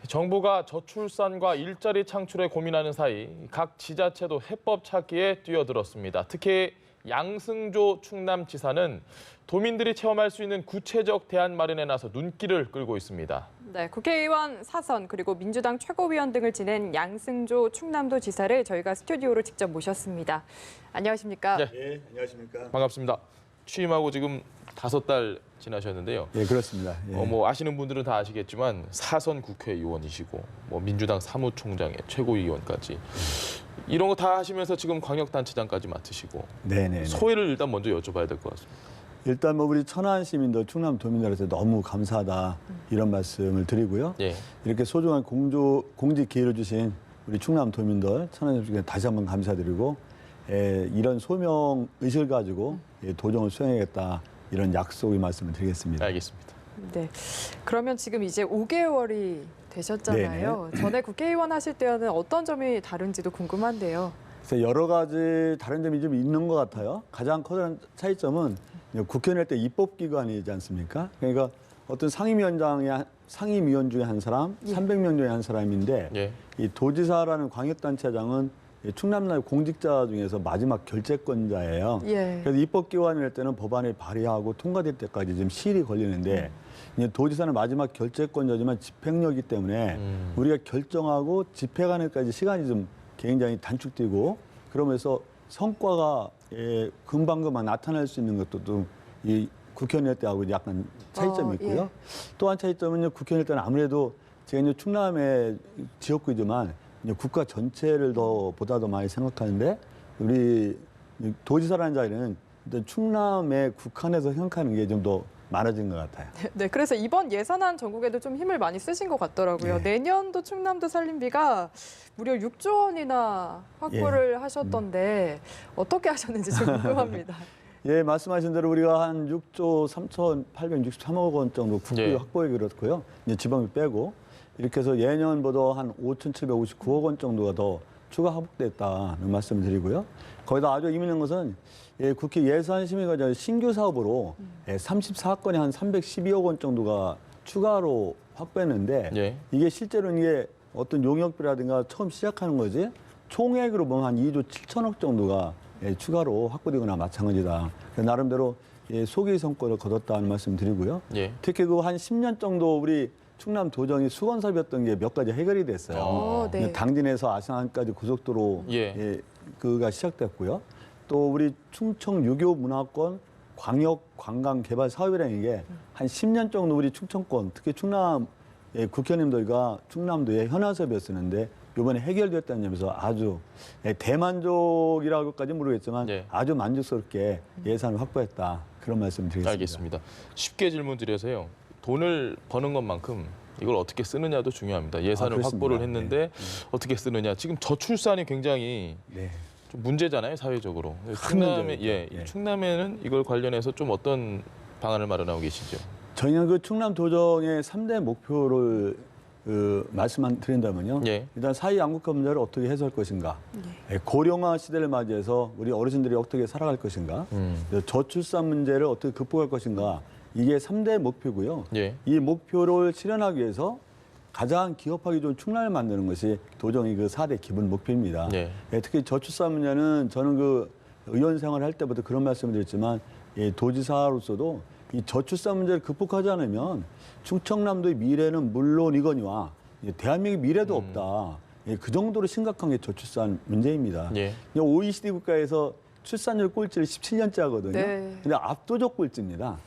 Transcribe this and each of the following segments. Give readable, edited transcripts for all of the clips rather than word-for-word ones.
정부가 저출산과 일자리 창출에 고민하는 사이 각 지자체도 해법 찾기에 뛰어들었습니다. 특히 양승조 충남지사는 도민들이 체험할 수 있는 구체적 대안 마련에 나서 눈길을 끌고 있습니다. 네, 국회의원 4선 그리고 민주당 최고위원 등을 지낸 양승조 충남도 지사를 저희가 스튜디오로 직접 모셨습니다. 안녕하십니까? 네. 안녕하십니까? 반갑습니다. 취임하고 지금 5달 지나셨는데요. 예, 그렇습니다. 예. 뭐 아시는 분들은 다 아시겠지만 4선 국회의원이시고 뭐 민주당 사무총장에 최고위원까지 이런 거 다 하시면서 지금 광역단체장까지 맡으시고 네네. 소회를 일단 먼저 여쭤봐야 될 것 같습니다. 일단 뭐 우리 천안 시민들, 충남 도민들한테 너무 감사하다 이런 말씀을 드리고요. 예. 이렇게 소중한 공직 기회를 주신 우리 충남 도민들, 천안 시민께 다시 한번 감사드리고 이런 소명 의식을 가지고 도정을 수행하겠다 이런 약속의 말씀을 드리겠습니다. 알겠습니다. 네, 그러면 지금 이제 5개월이 되셨잖아요. 전에 국회의원 하실 때와는 어떤 점이 다른지도 궁금한데요. 그래서 여러 가지 다른 점이 좀 있는 것 같아요. 가장 커다란 차이점은 국회의원 할 때 입법기관이지 않습니까? 그러니까 어떤 상임위원 중에 한 사람, 300명 중에 한 사람인데 예. 이 도지사라는 광역단체장은 충남나라 공직자 중에서 마지막 결재권자예요. 예. 그래서 입법기관일 때는 법안이 발의하고 통과될 때까지 좀 시일이 걸리는데 이제 도지사는 마지막 결재권자지만 집행력이기 때문에 우리가 결정하고 집행하는 데까지 시간이 좀 굉장히 단축되고 그러면서 성과가 금방금방 나타날 수 있는 것도 이 국회의원 때하고 약간 차이점이 있고요. 예. 또 한 차이점은 국회의원 때는 아무래도 제가 이제 충남의 지역구이지만 이제 국가 전체를 보다 더 많이 생각하는데 우리 도지사라는 자리는 일단 충남의 국한에서 생각하는 게 좀 더 많아진 것 같아요. 네, 그래서 이번 예산안 전국에도 좀 힘을 많이 쓰신 것 같더라고요. 네. 내년도 충남도 살림비가 무려 6조 원이나 확보를 하셨던데 어떻게 하셨는지 좀 궁금합니다. 예, 말씀하신 대로 우리가 한 6조 3,863억 원 정도 국비 예. 확보에 그렇고요. 이제 지방비 빼고 이렇게 해서 예년보다 한 5,759억 원 정도가 더 추가 확보됐다는 말씀을 드리고요. 거기다 아주 의미 있는 것은 국회 예산심의가 신규 사업으로 34건에 한 312억 원 정도가 추가로 확보했는데 예. 이게 실제로는 이게 어떤 용역비라든가 처음 시작하는 거지 총액으로 보면 한 2조 7천억 정도가 추가로 확보되거나 마찬가지다. 나름대로 소기 성과를 거뒀다는 말씀 드리고요. 예. 특히 그 한 10년 정도 우리 충남 도정이 수건사업이었던 게 몇 가지 해결이 됐어요. 네. 당진에서 아산까지 고속도로 예. 그가 시작됐고요. 또 우리 충청 유교 문화권 광역 관광 개발 사업이라는 게 한 10년 정도 우리 충청권 특히 충남 국회의원님들과 충남도의 현안 사업이었었는데 이번에 해결됐다는 점에서 아주 대만족이라고까지 모르겠지만 예. 아주 만족스럽게 예산을 확보했다 그런 말씀 드리겠습니다. 알겠습니다. 쉽게 질문 드려서요. 돈을 버는 것만큼 이걸 어떻게 쓰느냐도 중요합니다. 예산을 그렇습니다. 확보를 했는데 어떻게 쓰느냐. 지금 저출산이 굉장히 네. 좀 문제잖아요, 사회적으로. 큰 문제죠. 예. 충남에는 이걸 관련해서 좀 어떤 방안을 마련하고 계시죠? 저희는 그 충남 도정의 3대 목표를 말씀드린다면요. 예. 일단 사회 양극화 문제를 어떻게 해소할 것인가. 고령화 시대를 맞이해서 우리 어르신들이 어떻게 살아갈 것인가. 저출산 문제를 어떻게 극복할 것인가. 이게 3대 목표고요. 예. 이 목표를 실현하기 위해서 가장 기업하기 좋은 충남을 만드는 것이 도정의 그 4대 기본 목표입니다. 예. 특히 저출산 문제는 저는 그 의원 생활을 할 때부터 그런 말씀을 드렸지만 도지사로서도 이 저출산 문제를 극복하지 않으면 충청남도의 미래는 물론이거니와 대한민국의 미래도 없다. 그 정도로 심각한 게 저출산 문제입니다. 예. OECD 국가에서 출산율 꼴찌를 17년째 하거든요. 네. 근데 압도적 꼴찌입니다.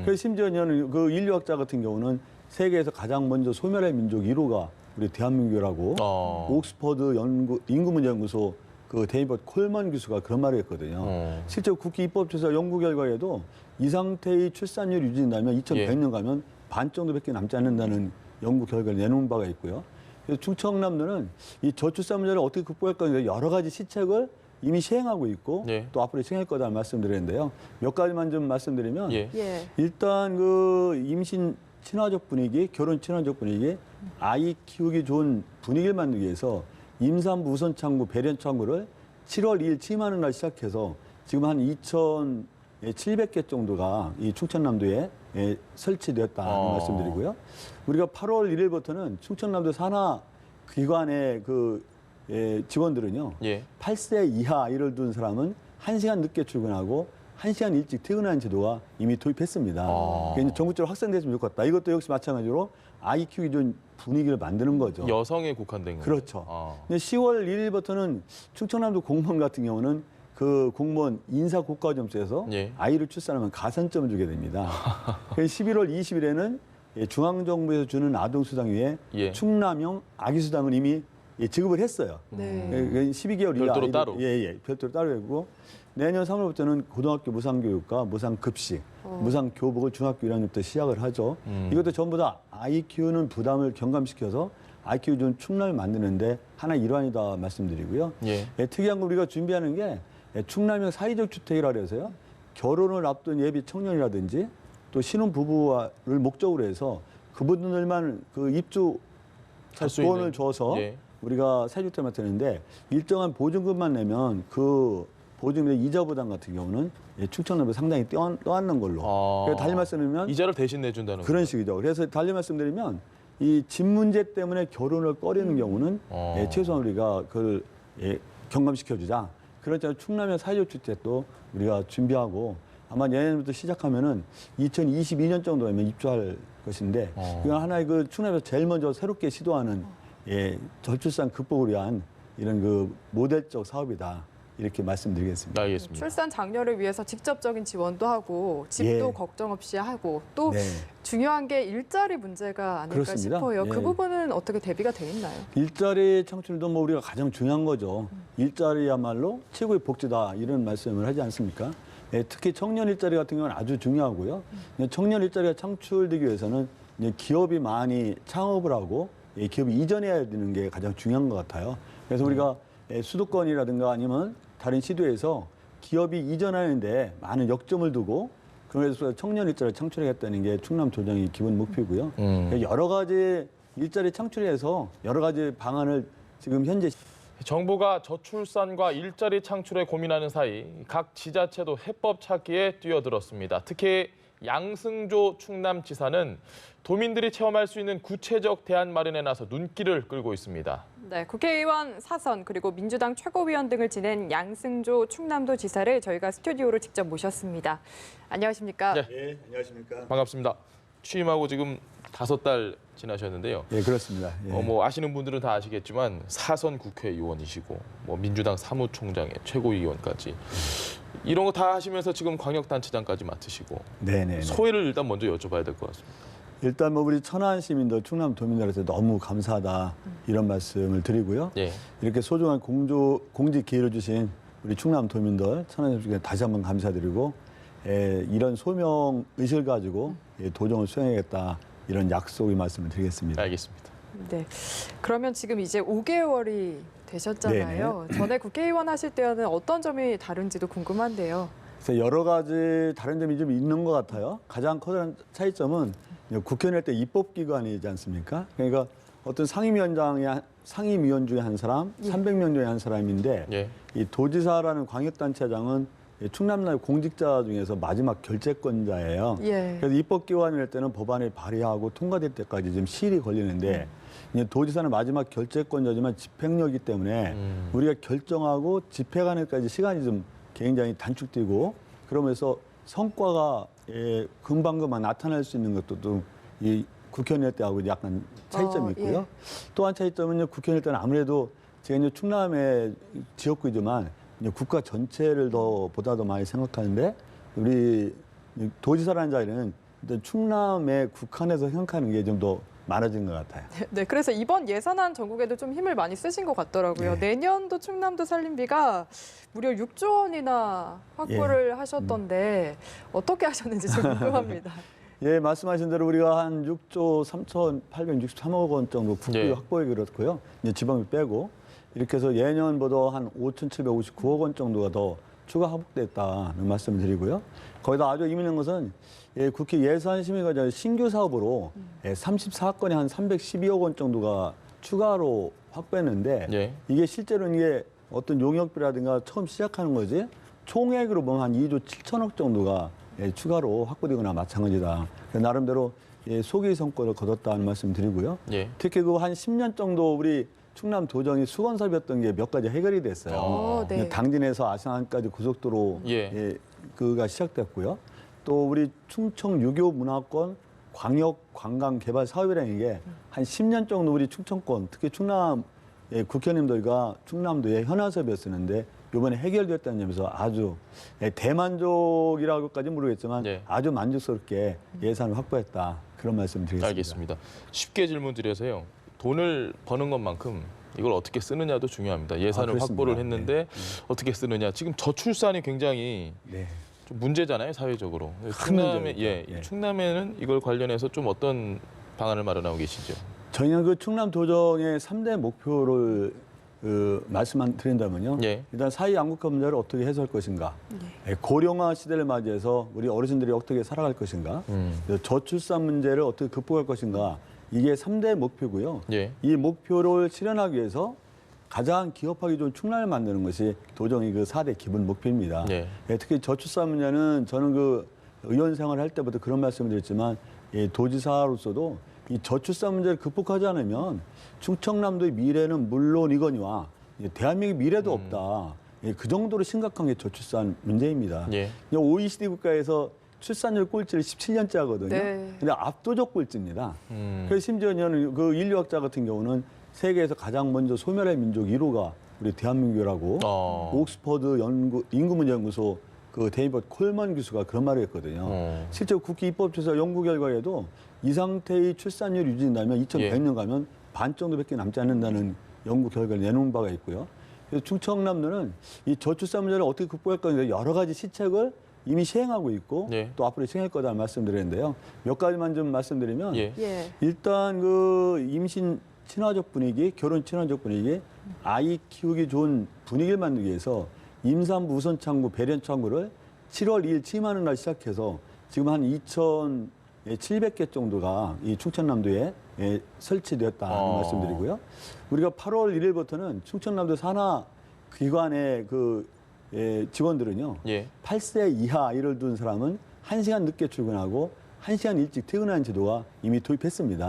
그래서 심지어 저는 그 인류학자 같은 경우는 세계에서 가장 먼저 소멸할 민족 1호가 우리 대한민국이라고 옥스퍼드 인구문제연구소 그 데이비드 콜먼 교수가 그런 말을 했거든요. 실제 국회 입법조사 연구 결과에도 이 상태의 출산율 유지된다면 2100년 가면 반 정도밖에 남지 않는다는 연구 결과를 내놓은 바가 있고요. 그래서 충청남도는 이 저출산 문제를 어떻게 극복할 건가 여러 가지 시책을 이미 시행하고 있고 예. 또 앞으로 시행할 거다 말씀드렸는데요. 몇 가지만 좀 말씀드리면 예. 예. 일단 그 임신 친화적 분위기, 결혼 친화적 분위기, 아이 키우기 좋은 분위기를 만들기 위해서 임산부 우선 창구, 배련 창구를 7월 2일 취임하는 날 시작해서 지금 한 2,700개 정도가 이 충청남도에 설치되었다는 말씀드리고요. 우리가 8월 1일부터는 충청남도 산하 기관의 직원들은요. 예. 8세 이하 아이를 둔 사람은 1시간 늦게 출근하고 1시간 일찍 퇴근하는 제도가 이미 도입했습니다. 그러니까 전국적으로 확산됐으면 좋겠다. 이것도 역시 마찬가지로 아이 키우기 좋은 분위기를 만드는 거죠. 여성에 국한된 거죠. 그렇죠. 근데 10월 1일부터는 충청남도 공무원 같은 경우는 그 공무원 인사 국가 점수에서 예. 아이를 출산하면 가산점을 주게 됩니다. 그래서 11월 20일에는 중앙정부에서 주는 아동수당위에 예. 충남형 아기수당을 이미 지급을 했어요. 네. 12개월 이하 별도로 아이들- 따로. 예, 별도로 따로 했고 내년 3월부터는 고등학교 무상교육과 무상급식, 무상교복을 중학교 1학년부터 시작을 하죠. 이것도 전부 다 아이 키우는 부담을 경감시켜서 아이 키우기 좋은 충남을 만드는데 하나의 일환이다 말씀드리고요. 예. 특이한 거 우리가 준비하는 게 충남형 사회적 주택이라 그래서요. 결혼을 앞둔 예비 청년이라든지 또 신혼 부부를 목적으로 해서 그분들만 그 입주 살수 조건을 있는. 줘서 예. 우리가 사주택만 되는데 일정한 보증금만 내면 그 보증금의 이자 부담 같은 경우는 충청남도 상당히 떠안는 걸로. 그래서 달리 말씀드리면 이자를 대신 내준다는 그런 거예요. 식이죠. 그래서 달리 말씀드리면 이 집 문제 때문에 결혼을 꺼리는 경우는 최소한 우리가 그걸 경감시켜주자. 그렇잖아요. 충남의 사회적 주택도 우리가 준비하고 아마 내년부터 시작하면은 2022년 정도 되면 입주할 것인데 이건 하나의 그 충남에서 제일 먼저 새롭게 시도하는 저출산 극복을 위한 이런 그 모델적 사업이다. 이렇게 말씀드리겠습니다. 알겠습니다. 출산 장려를 위해서 직접적인 지원도 하고 집도 예. 걱정 없이 하고 또 네. 중요한 게 일자리 문제가 아닐까 그렇습니다. 싶어요. 그 예. 부분은 어떻게 대비가 돼 있나요? 일자리 창출도 뭐 우리가 가장 중요한 거죠. 일자리야말로 최고의 복지다 이런 말씀을 하지 않습니까? 특히 청년 일자리 같은 경우는 아주 중요하고요. 청년 일자리가 창출되기 위해서는 이제 기업이 많이 창업을 하고 기업이 이전해야 되는 게 가장 중요한 것 같아요. 그래서 우리가 수도권이라든가 아니면 다른 시도에서 기업이 이전하는데 많은 역점을 두고 그래서 청년 일자리를 창출하겠다는 게 충남도정의 기본 목표고요. 여러 가지 일자리 창출해서 여러 가지 방안을 지금 현재 정부가 저출산과 일자리 창출에 고민하는 사이 각 지자체도 해법 찾기에 뛰어들었습니다. 특히 양승조 충남지사는 도민들이 체험할 수 있는 구체적 대안 마련에 나서 눈길을 끌고 있습니다. 네, 국회의원 사선 그리고 민주당 최고위원 등을 지낸 양승조 충남도 지사를 저희가 스튜디오로 직접 모셨습니다. 안녕하십니까? 네. 네, 안녕하십니까? 반갑습니다. 취임하고 지금 5달 지나셨는데요. 예, 그렇습니다. 예. 뭐 아시는 분들은 다 아시겠지만 사선 국회의원이시고 뭐 민주당 사무총장의 최고위원까지 이런 거 다 하시면서 지금 광역단체장까지 맡으시고 네네. 소회를 일단 먼저 여쭤봐야 될 것 같습니다. 일단 뭐 우리 천안 시민들, 충남 도민들한테 너무 감사하다 이런 말씀을 드리고요. 예. 이렇게 소중한 공직 기회를 주신 우리 충남 도민들, 천안 시민께 다시 한번 감사드리고 이런 소명 의식을 가지고 도정을 수행하겠다 이런 약속의 말씀을 드리겠습니다. 알겠습니다. 네. 그러면 지금 이제 5개월이 되셨잖아요. 전에 국회의원 하실 때와는 어떤 점이 다른지도 궁금한데요. 그래서 여러 가지 다른 점이 좀 있는 것 같아요. 가장 커다란 차이점은 국회의원 할 때 입법기관이지 않습니까? 그러니까 어떤 상임위원 중에 한 사람, 300명 중에 한 사람인데 예. 이 도지사라는 광역단체장은 충남나라 공직자 중에서 마지막 결재권자예요. 예. 그래서 입법기관을 할 때는 법안을 발의하고 통과될 때까지 좀 시일이 걸리는데 이제 도지사는 마지막 결재권자지만 집행력이기 때문에 우리가 결정하고 집행하는까지 시간이 좀 굉장히 단축되고 그러면서 성과가 금방금방 나타날 수 있는 것도 또 이 국회의원 할 때하고 약간 차이점이 있고요. 예. 또 한 차이점은 국회의원 할 때는 아무래도 제가 이제 충남의 지역구이지만 이제 국가 전체를 보다 더 많이 생각하는데 우리 도지사라는 자리는 일단 충남의 국한에서 생각하는 게 좀 더 많아진 것 같아요. 네, 그래서 이번 예산안 전국에도 좀 힘을 많이 쓰신 것 같더라고요. 네. 내년도 충남도 살림비가 무려 6조 원이나 확보를 하셨던데 어떻게 하셨는지 좀 궁금합니다. 예, 말씀하신 대로 우리가 한 6조 3,863억 원 정도 국비 예. 확보에 그렇고요. 이제 지방비 빼고 이렇게 해서 예년보다 한 5,759억 원 정도가 더 추가 확보됐다는 말씀을 드리고요. 거기다 아주 의미 있는 것은 국회 예산심의가 신규 사업으로 34건에 한 312억 원 정도가 추가로 확보했는데 예. 이게 실제로는 이게 어떤 용역비라든가 처음 시작하는 거지 총액으로 보면 한 2조 7천억 정도가 추가로 확보되거나 마찬가지다. 나름대로 소기 성과를 거뒀다는 말씀 드리고요. 예. 특히 그 한 10년 정도 우리 충남 도정이 수건 사업이었던 게 몇 가지 해결이 됐어요. 네. 당진에서 아산까지 고속도로 그가 시작됐고요. 또 우리 충청 유교 문화권 광역 관광 개발 사업이라는 게 한 10년 정도 우리 충청권 특히 충남 국회의원님들과 충남도의 현안 사업이었었는데 이번에 해결됐다는 점에서 아주 대만족이라고까지는 모르겠지만 아주 만족스럽게 예산을 확보했다. 그런 말씀 드리겠습니다. 알겠습니다. 쉽게 질문 드려서요. 돈을 버는 것만큼 이걸 어떻게 쓰느냐도 중요합니다. 예산을 확보를 했는데 어떻게 쓰느냐. 지금 저출산이 굉장히 좀 문제잖아요, 사회적으로. 충남에는 이걸 관련해서 좀 어떤 방안을 마련하고 계시죠? 저희는 그 충남 도정의 3대 목표를 말씀만 드린다면요. 일단 사회 양극화 문제를 어떻게 해소할 것인가. 고령화 시대를 맞이해서 우리 어르신들이 어떻게 살아갈 것인가. 저출산 문제를 어떻게 극복할 것인가. 이게 3대 목표고요. 이 목표를 실현하기 위해서 가장 기업하기 좋은 충남을 만드는 것이 도정의 그 4대 기본 목표입니다. 특히 저출산 문제는 저는 그 의원 생활을 할 때부터 그런 말씀을 드렸지만 도지사로서도 이 저출산 문제를 극복하지 않으면 충청남도의 미래는 물론이거니와 대한민국의 미래도 없다. 그 정도로 심각한 게 저출산 문제입니다. OECD 국가에서 출산율 꼴찌를 17년째 하거든요. 근데 압도적 꼴찌입니다. 그래서 심지어 저는 그 인류학자 같은 경우는 세계에서 가장 먼저 소멸할 민족 1호가 우리 대한민국이라고 옥스퍼드 인구문제연구소 그 데이비드 콜먼 교수가 그런 말을 했거든요. 실제 국회 입법조사 연구 결과에도 이 상태의 출산율 유지된다면 2100년 가면 반 정도밖에 남지 않는다는 연구 결과를 내놓은 바가 있고요. 그래서 충청남도는 이 저출산 문제를 어떻게 극복할 건지 여러 가지 시책을 이미 시행하고 있고 또 앞으로 시행할 거다 말씀드렸는데요. 몇 가지만 좀 말씀드리면 일단 그 임신 친화적 분위기, 결혼 친화적 분위기, 아이 키우기 좋은 분위기를 만들기 위해서 임산부 우선 창구, 배련 창구를 7월 2일 취임하는 날 시작해서 지금 한 2,700개 정도가 이 충청남도에 설치되었다는 말씀드리고요. 우리가 8월 1일부터는 충청남도 산하 기관의 그 직원들은요. 8세 이하 아이를 둔 사람은 1시간 늦게 출근하고 1시간 일찍 퇴근하는 제도가 이미 도입했습니다.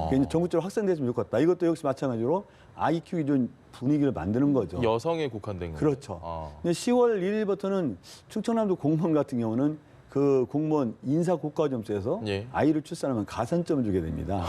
그러니까 전국적으로 확산됐으면 좋겠다. 이것도 역시 마찬가지로 아이 키우기 좋은 분위기를 만드는 거죠. 여성에 국한된 거죠. 그렇죠. 근데 10월 1일부터는 충청남도 공무원 같은 경우는 그 공무원 인사 국가 점수에서 아이를 출산하면 가산점을 주게 됩니다.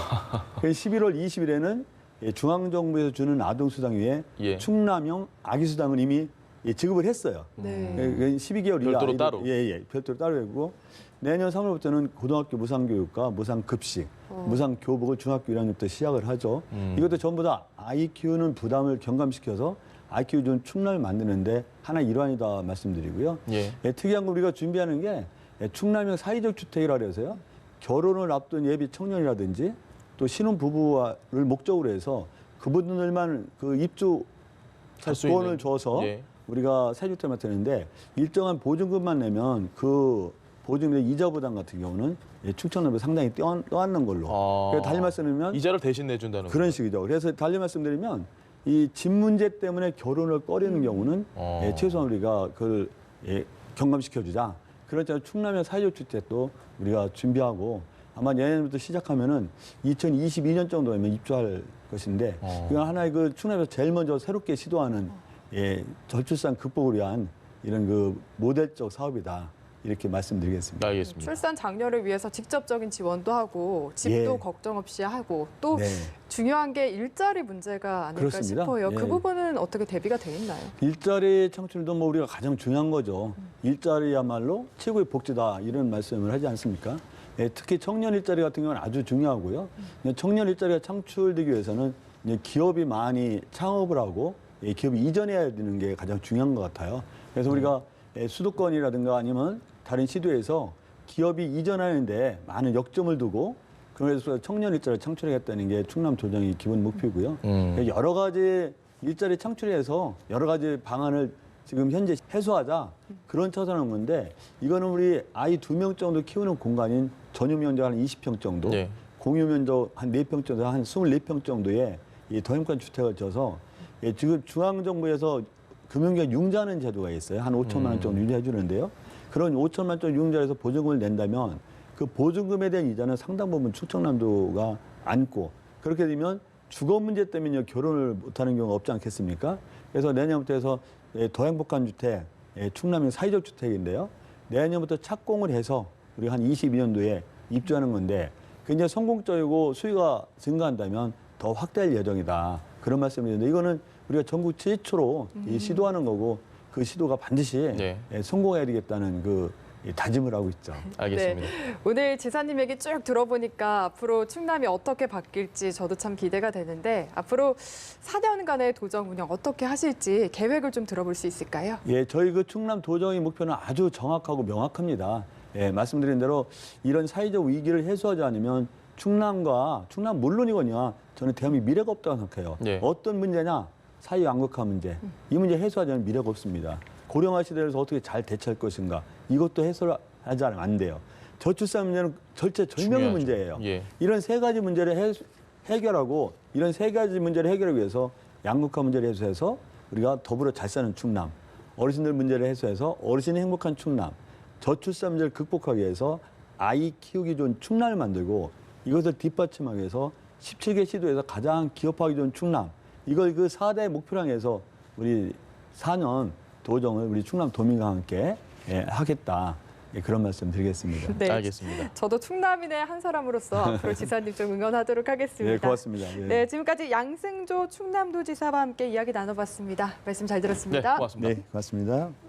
그래서 11월 20일에는 중앙정부에서 주는 아동수당 위에 충남형 아기수당을 이미 지급을 했어요. 12개월 이하 별도로 따로. 별도로 따로 했고 내년 3월부터는 고등학교 무상교육과 무상급식, 무상교복을 중학교 1학년부터 시작을 하죠. 이것도 전부 다 아이 키우는 부담을 경감시켜서 아이 키우기 좋은 충남을 만드는데 하나의 일환이다 말씀드리고요. 특이한 거 우리가 준비하는 게 충남형 사회적 주택이라 그래서요. 결혼을 앞둔 예비 청년이라든지 또 신혼부부를 목적으로 해서 그분들만 그 입주 돈을 줘서 우리가 사주택을 맡았는데 일정한 보증금만 내면 그 보증금의 이자 부담 같은 경우는 충청남도 상당히 떠안는 걸로. 그래서 달리 말씀드리면 이자를 대신 내준다는 그런 식이죠. 그래서 달리 말씀드리면 이 집 문제 때문에 결혼을 꺼리는 경우는 최소한 우리가 그걸 경감시켜주자. 그렇잖아요. 충남의 사회적 주택도 우리가 준비하고 아마 내년부터 시작하면은 2022년 정도 되면 입주할 것인데 이건 하나의 그 충남에서 제일 먼저 새롭게 시도하는 저출산 극복을 위한 이런 그 모델적 사업이다. 이렇게 말씀드리겠습니다. 알겠습니다. 출산 장려를 위해서 직접적인 지원도 하고 집도 걱정 없이 하고 또 중요한 게 일자리 문제가 아닐까 그렇습니다. 싶어요. 그 부분은 어떻게 대비가 돼 있나요? 일자리 창출도 뭐 우리가 가장 중요한 거죠. 일자리야말로 최고의 복지다 이런 말씀을 하지 않습니까? 특히 청년 일자리 같은 경우는 아주 중요하고요. 청년 일자리가 창출되기 위해서는 기업이 많이 창업을 하고 기업이 이전해야 되는 게 가장 중요한 것 같아요. 그래서 우리가 수도권이라든가 아니면 다른 시도에서 기업이 이전하는데 많은 역점을 두고 그래서 청년 일자리를 창출하겠다는 게 충남 도정의 기본 목표고요. 여러 가지 일자리 창출해서 여러 가지 방안을 지금 현재 해소하자 그런 차원인 건데 이거는 우리 아이 2명 정도 키우는 공간인 전유 면적 한 20평 정도, 공유 면적 한 4평 정도, 한 24평 정도의 이 더임권 주택을 져서 지금 중앙정부에서 금융기관 융자하는 제도가 있어요. 한 5천만 원 정도 유지해 주는데요. 그런 5천만 원 유흥자에서 보증금을 낸다면 그 보증금에 대한 이자는 상당 부분 충청남도가 안고 그렇게 되면 주거 문제 때문에 결혼을 못하는 경우가 없지 않겠습니까? 그래서 내년부터 해서 더 행복한 주택, 충남의 사회적 주택인데요. 내년부터 착공을 해서 우리가 한 22년도에 입주하는 건데 굉장히 성공적이고 수요가 증가한다면 더 확대할 예정이다. 그런 말씀드리는데 이거는 우리가 전국 최초로 시도하는 거고 그 시도가 반드시 네. 성공해야 되겠다는 그 다짐을 하고 있죠. 알겠습니다. 네. 오늘 지사님 얘기 쭉 들어보니까 앞으로 충남이 어떻게 바뀔지 저도 참 기대가 되는데 앞으로 4년간의 도정 운영 어떻게 하실지 계획을 좀 들어볼 수 있을까요? 예, 저희 그 충남 도정의 목표는 아주 정확하고 명확합니다. 예, 말씀드린 대로 이런 사회적 위기를 해소하지 않으면 충남 물론이거니와 저는 대한민국 미래가 없다고 생각해요. 예. 어떤 문제냐? 사회 양극화 문제. 이 문제 해소하지 않으면 미래가 없습니다. 고령화 시대에서 어떻게 잘 대처할 것인가. 이것도 해소하지 않으면 안 돼요. 저출산 문제는 절체절명의 중요하죠. 문제예요. 예. 이런 세 가지 문제를 해결하고 이런 세 가지 문제를 해결하기 위해서 양극화 문제를 해소해서 우리가 더불어 잘 사는 충남, 어르신들 문제를 해소해서 어르신이 행복한 충남, 저출산 문제를 극복하기 위해서 아이 키우기 좋은 충남을 만들고 이것을 뒷받침하기 위해서 17개 시도에서 가장 기업하기 좋은 충남, 이걸 그 4대 목표로 향해서 우리 4년 도정을 우리 충남 도민과 함께 하겠다. 그런 말씀 드리겠습니다. 네. 알겠습니다. 저도 충남인의 한 사람으로서 앞으로 지사님 좀 응원하도록 하겠습니다. 네, 고맙습니다. 예. 네, 지금까지 양승조 충남도지사와 함께 이야기 나눠봤습니다. 말씀 잘 들었습니다. 네, 고맙습니다. 네, 고맙습니다.